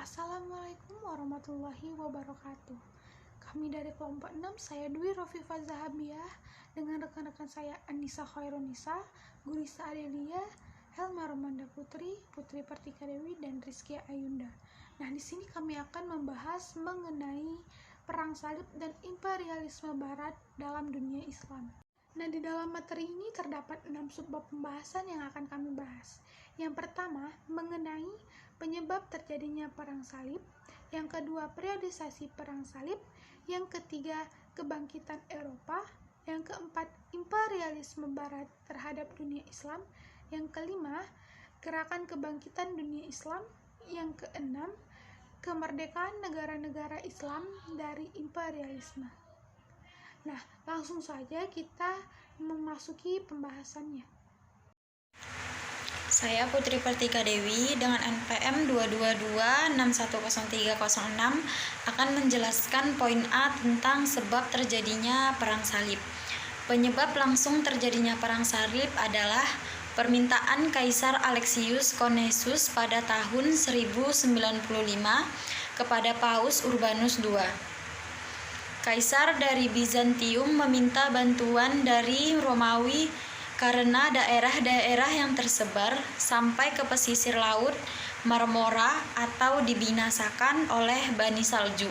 Assalamualaikum warahmatullahi wabarakatuh. Kami dari kelompok 6, saya Dwi Rofifa Zahabiah dengan rekan-rekan saya Anissa Khairunisa, Gurisa Adelia, Helma Romanda Putri, Putri Pertika Dewi, dan Rizkia Ayunda. Nah, di sini kami akan membahas mengenai perang salib dan imperialisme barat dalam dunia Islam. Nah, di dalam materi ini terdapat 6 subbab pembahasan yang akan kami bahas. Yang pertama, mengenai penyebab terjadinya perang salib. Yang kedua, periodisasi perang salib. Yang ketiga, kebangkitan Eropa. Yang keempat, imperialisme barat terhadap dunia Islam. Yang kelima, gerakan kebangkitan dunia Islam. Yang keenam, kemerdekaan negara-negara Islam dari imperialisme. Nah, langsung saja kita memasuki pembahasannya. Saya Putri Pertika Dewi dengan NPM 222610306 akan menjelaskan poin A tentang sebab terjadinya perang salib. Penyebab langsung terjadinya perang salib adalah permintaan Kaisar Alexius Komnenos pada tahun 1095 kepada Paus Urbanus II. Kaisar dari Bizantium meminta bantuan dari Romawi karena daerah-daerah yang tersebar sampai ke pesisir laut Marmora atau dibinasakan oleh Bani Salju.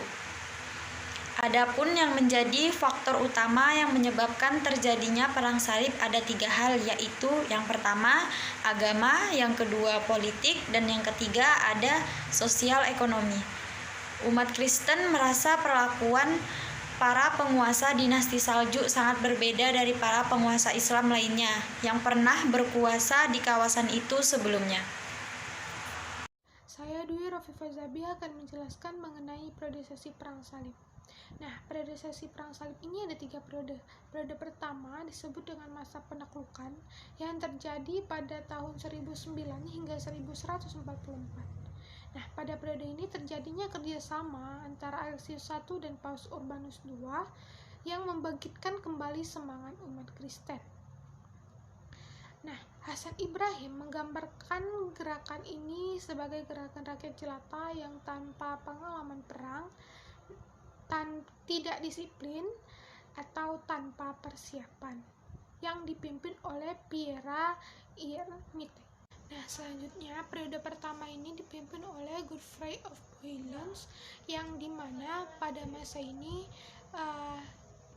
Adapun yang menjadi faktor utama yang menyebabkan terjadinya perang salib ada 3 hal, yaitu yang pertama agama, yang kedua politik, dan yang ketiga ada sosial ekonomi. Umat Kristen merasa perlakuan para penguasa dinasti Salju sangat berbeda dari para penguasa Islam lainnya yang pernah berkuasa di kawasan itu sebelumnya. Saya Dwi Rofifa Zahabiah akan menjelaskan mengenai periodisasi perang salib. Nah, periodisasi perang salib ini ada 3 periode. Periode pertama disebut dengan masa penaklukan yang terjadi pada tahun 1009 hingga 1144. Nah, pada periode ini terjadinya kerjasama antara Alexius I dan Paus Urbanus II yang membangkitkan kembali semangat umat Kristen. Nah, Hasan Ibrahim menggambarkan gerakan ini sebagai gerakan rakyat jelata yang tanpa pengalaman perang, tidak disiplin, atau tanpa persiapan, yang dipimpin oleh Pierre Hermite. Nah, selanjutnya periode pertama ini dipimpin oleh Godfrey of Bouillon, yang dimana pada masa ini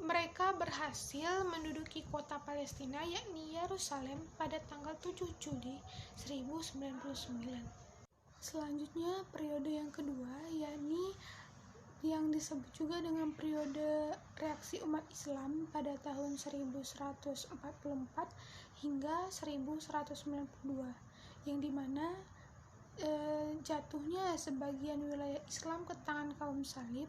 mereka berhasil menduduki kota Palestina yakni Yerusalem pada tanggal 7 Juli 1099. Selanjutnya periode yang kedua yakni yang disebut juga dengan periode reaksi umat Islam pada tahun 1144 hingga 1192, yang dimana jatuhnya sebagian wilayah Islam ke tangan kaum salib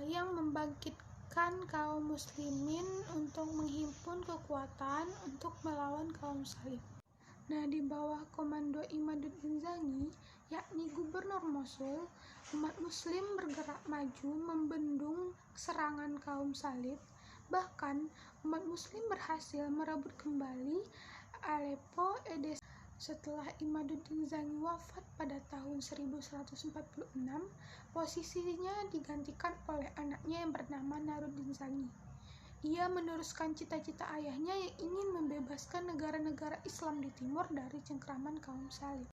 yang membangkitkan kaum muslimin untuk menghimpun kekuatan untuk melawan kaum salib. Nah, di bawah komando Imaduddin Zangi, yakni gubernur Mosul, umat muslim bergerak maju membendung serangan kaum salib. Bahkan, umat muslim berhasil merebut kembali Aleppo, Edessa. Setelah Imaduddin Zangi wafat pada tahun 1146, posisinya digantikan oleh anaknya yang bernama Nuruddin Zangi. Ia meneruskan cita-cita ayahnya yang ingin membebaskan negara-negara Islam di timur dari cengkraman kaum salib.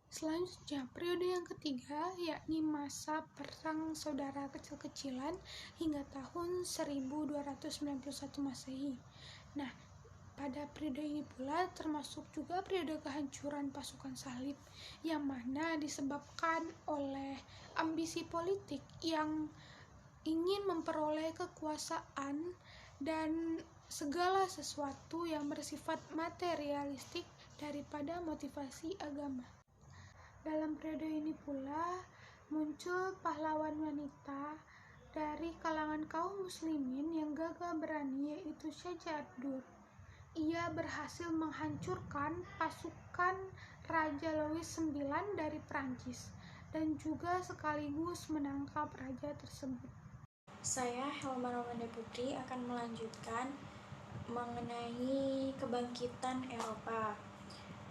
Selanjutnya, periode yang ketiga yakni masa perang saudara kecil-kecilan hingga tahun 1291 Masehi. Nah, pada periode ini pula termasuk juga periode kehancuran pasukan salib yang mana disebabkan oleh ambisi politik yang ingin memperoleh kekuasaan dan segala sesuatu yang bersifat materialistik daripada motivasi agama. Dalam periode ini pula muncul pahlawan wanita dari kalangan kaum muslimin yang gagah berani, yaitu Syaja'ad-Dur. Ia berhasil menghancurkan pasukan Raja Louis IX dari Prancis dan juga sekaligus menangkap raja tersebut. Saya Helma Romanda Putri akan melanjutkan mengenai kebangkitan Eropa.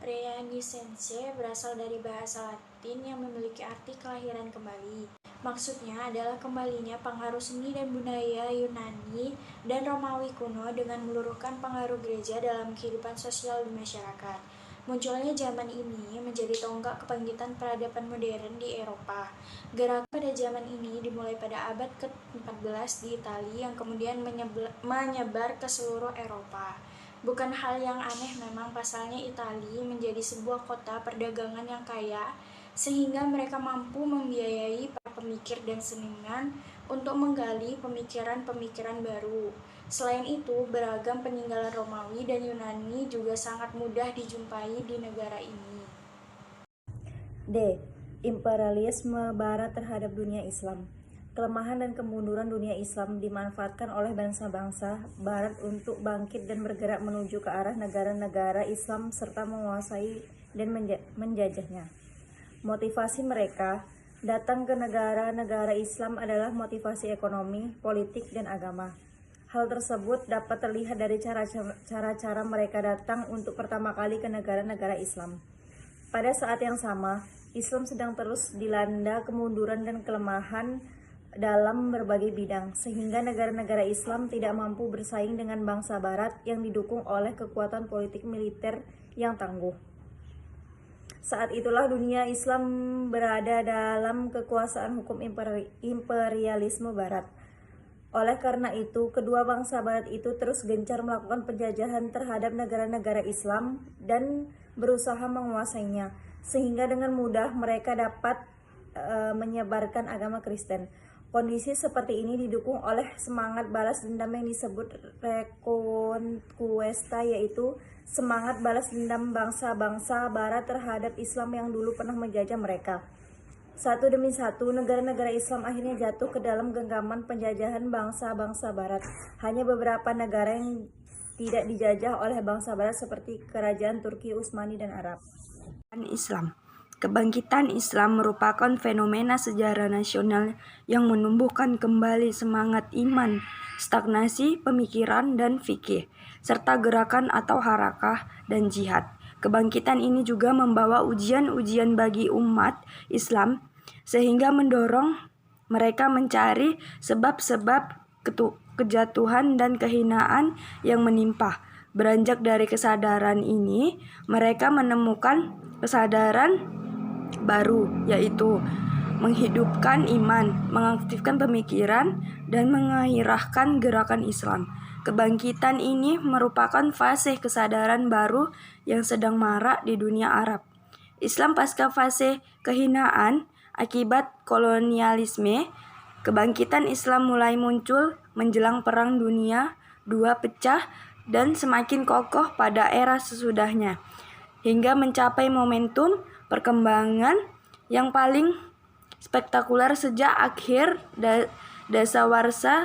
Renaissance berasal dari bahasa Latin yang memiliki arti kelahiran kembali. Maksudnya adalah kembalinya pengaruh seni dan budaya Yunani dan Romawi kuno dengan meluruhkan pengaruh gereja dalam kehidupan sosial di masyarakat. Munculnya zaman ini menjadi tonggak kebangkitan peradaban modern di Eropa. Gerakan pada zaman ini dimulai pada abad ke-14 di Italia yang kemudian menyebar ke seluruh Eropa. Bukan hal yang aneh memang pasalnya Italia menjadi sebuah kota perdagangan yang kaya, sehingga mereka mampu membiayai para pemikir dan seniman untuk menggali pemikiran-pemikiran baru. Selain itu, beragam peninggalan Romawi dan Yunani juga sangat mudah dijumpai di negara ini. D. Imperialisme Barat terhadap dunia Islam. Kelemahan dan kemunduran dunia Islam dimanfaatkan oleh bangsa-bangsa Barat untuk bangkit dan bergerak menuju ke arah negara-negara Islam serta menguasai dan menjajahnya. Motivasi mereka datang ke negara-negara Islam adalah motivasi ekonomi, politik, dan agama. Hal tersebut dapat terlihat dari cara-cara mereka datang untuk pertama kali ke negara-negara Islam. Pada saat yang sama, Islam sedang terus dilanda kemunduran dan kelemahan dalam berbagai bidang, sehingga negara-negara Islam tidak mampu bersaing dengan bangsa Barat yang didukung oleh kekuatan politik militer yang tangguh. Saat itulah dunia Islam berada dalam kekuasaan hukum imperialisme Barat. Oleh karena itu, kedua bangsa Barat itu terus gencar melakukan penjajahan terhadap negara-negara Islam dan berusaha menguasainya, sehingga dengan mudah mereka dapat menyebarkan agama Kristen. Kondisi seperti ini didukung oleh semangat balas dendam yang disebut Reconquista, yaitu semangat balas dendam bangsa-bangsa Barat terhadap Islam yang dulu pernah menjajah mereka. Satu demi satu, negara-negara Islam akhirnya jatuh ke dalam genggaman penjajahan bangsa-bangsa Barat. Hanya beberapa negara yang tidak dijajah oleh bangsa Barat seperti kerajaan Turki, Utsmani, dan Arab. Islam. Kebangkitan Islam merupakan fenomena sejarah nasional yang menumbuhkan kembali semangat iman, stagnasi pemikiran dan fikih, serta gerakan atau harakah dan jihad. Kebangkitan ini juga membawa ujian-ujian bagi umat Islam, sehingga mendorong mereka mencari sebab-sebab kejatuhan dan kehinaan yang menimpa. Beranjak dari kesadaran ini, mereka menemukan kesadaran baru, yaitu menghidupkan iman, mengaktifkan pemikiran, dan mengairahkan gerakan Islam. Kebangkitan ini merupakan fase kesadaran baru yang sedang marak di dunia Arab. Islam pasca fase kehinaan akibat kolonialisme. Kebangkitan Islam mulai muncul menjelang Perang Dunia II pecah dan semakin kokoh pada era sesudahnya, hingga mencapai momentum perkembangan yang paling spektakuler sejak akhir dasawarsa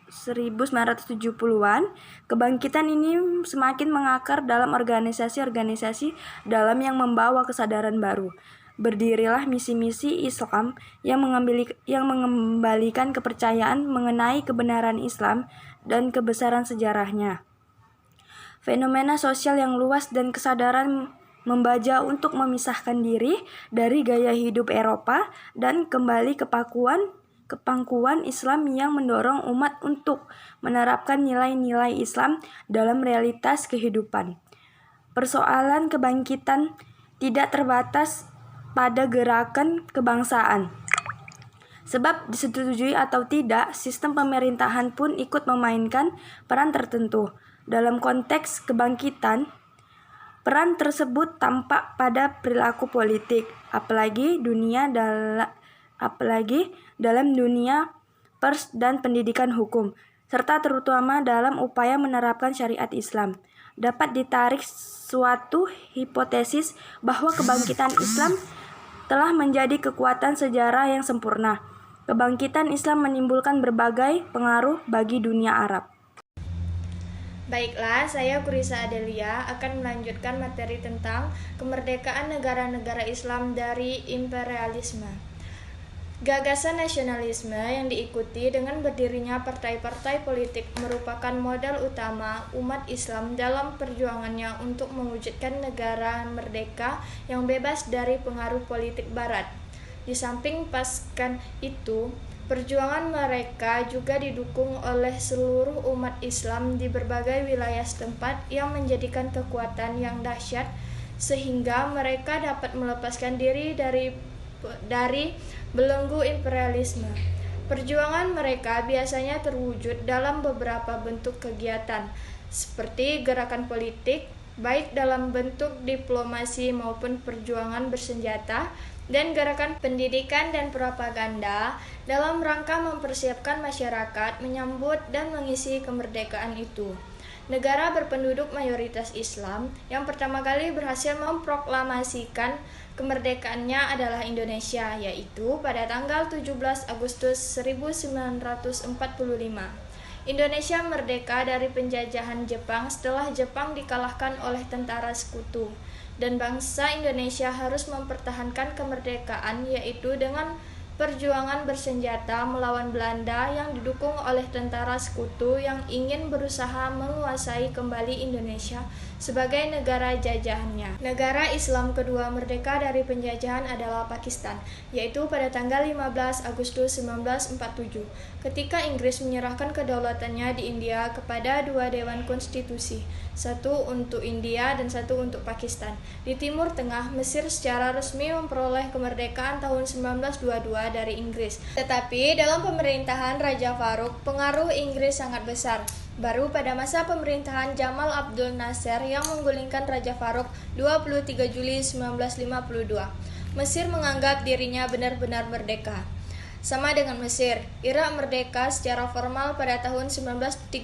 1970-an. Kebangkitan ini semakin mengakar dalam organisasi-organisasi dalam yang membawa kesadaran baru. Berdirilah misi-misi Islam yang mengembalikan kepercayaan mengenai kebenaran Islam dan kebesaran sejarahnya. Fenomena sosial yang luas dan kesadaran membaja untuk memisahkan diri dari gaya hidup Eropa dan kembali ke pangkuan Islam yang mendorong umat untuk menerapkan nilai-nilai Islam dalam realitas kehidupan. Persoalan kebangkitan tidak terbatas pada gerakan kebangsaan. Sebab disetujui atau tidak, sistem pemerintahan pun ikut memainkan peran tertentu. Dalam konteks kebangkitan, peran tersebut tampak pada perilaku politik, apalagi dalam dunia pers dan pendidikan hukum, serta terutama dalam upaya menerapkan syariat Islam. Dapat ditarik suatu hipotesis bahwa kebangkitan Islam telah menjadi kekuatan sejarah yang sempurna. Kebangkitan Islam menimbulkan berbagai pengaruh bagi dunia Arab. Baiklah, saya Kurisa Adelia akan melanjutkan materi tentang kemerdekaan negara-negara Islam dari imperialisme. Gagasan nasionalisme yang diikuti dengan berdirinya partai-partai politik merupakan modal utama umat Islam dalam perjuangannya untuk mewujudkan negara merdeka yang bebas dari pengaruh politik Barat. Di samping paskan itu, perjuangan mereka juga didukung oleh seluruh umat Islam di berbagai wilayah setempat yang menjadikan kekuatan yang dahsyat sehingga mereka dapat melepaskan diri dari belenggu imperialisme. Perjuangan mereka biasanya terwujud dalam beberapa bentuk kegiatan, seperti gerakan politik, baik dalam bentuk diplomasi maupun perjuangan bersenjata, dan gerakan pendidikan dan propaganda dalam rangka mempersiapkan masyarakat menyambut dan mengisi kemerdekaan itu. Negara berpenduduk mayoritas Islam yang pertama kali berhasil memproklamasikan kemerdekaannya adalah Indonesia, yaitu pada tanggal 17 Agustus 1945. Indonesia merdeka dari penjajahan Jepang setelah Jepang dikalahkan oleh tentara sekutu, dan bangsa Indonesia harus mempertahankan kemerdekaan yaitu dengan perjuangan bersenjata melawan Belanda yang didukung oleh tentara sekutu yang ingin berusaha menguasai kembali Indonesia sebagai negara jajahannya. Negara Islam kedua merdeka dari penjajahan adalah Pakistan, yaitu pada tanggal 15 Agustus 1947, ketika Inggris menyerahkan kedaulatannya di India kepada dua dewan konstitusi, satu untuk India dan satu untuk Pakistan. Di Timur Tengah, Mesir secara resmi memperoleh kemerdekaan tahun 1922 dari Inggris. Tetapi dalam pemerintahan Raja Farouk, pengaruh Inggris sangat besar. Baru pada masa pemerintahan Jamal Abdul Nasser yang menggulingkan Raja Farouk 23 Juli 1952, Mesir menganggap dirinya benar-benar merdeka. Sama dengan Mesir, Irak merdeka secara formal pada tahun 1932,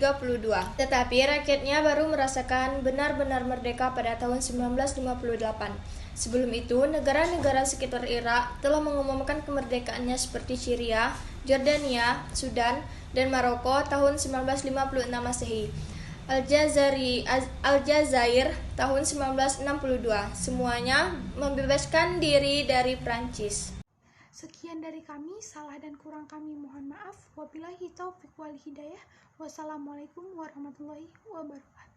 tetapi rakyatnya baru merasakan benar-benar merdeka pada tahun 1958. Sebelum itu, negara-negara sekitar Irak telah mengumumkan kemerdekaannya seperti Syria, Jordania, Sudan, dan Maroko tahun 1956 Masehi. Aljazair tahun 1962, semuanya membebaskan diri dari Prancis. Sekian dari kami, salah dan kurang kami mohon maaf. Wabillahi taufiq wal hidayah. Wassalamualaikum warahmatullahi wabarakatuh.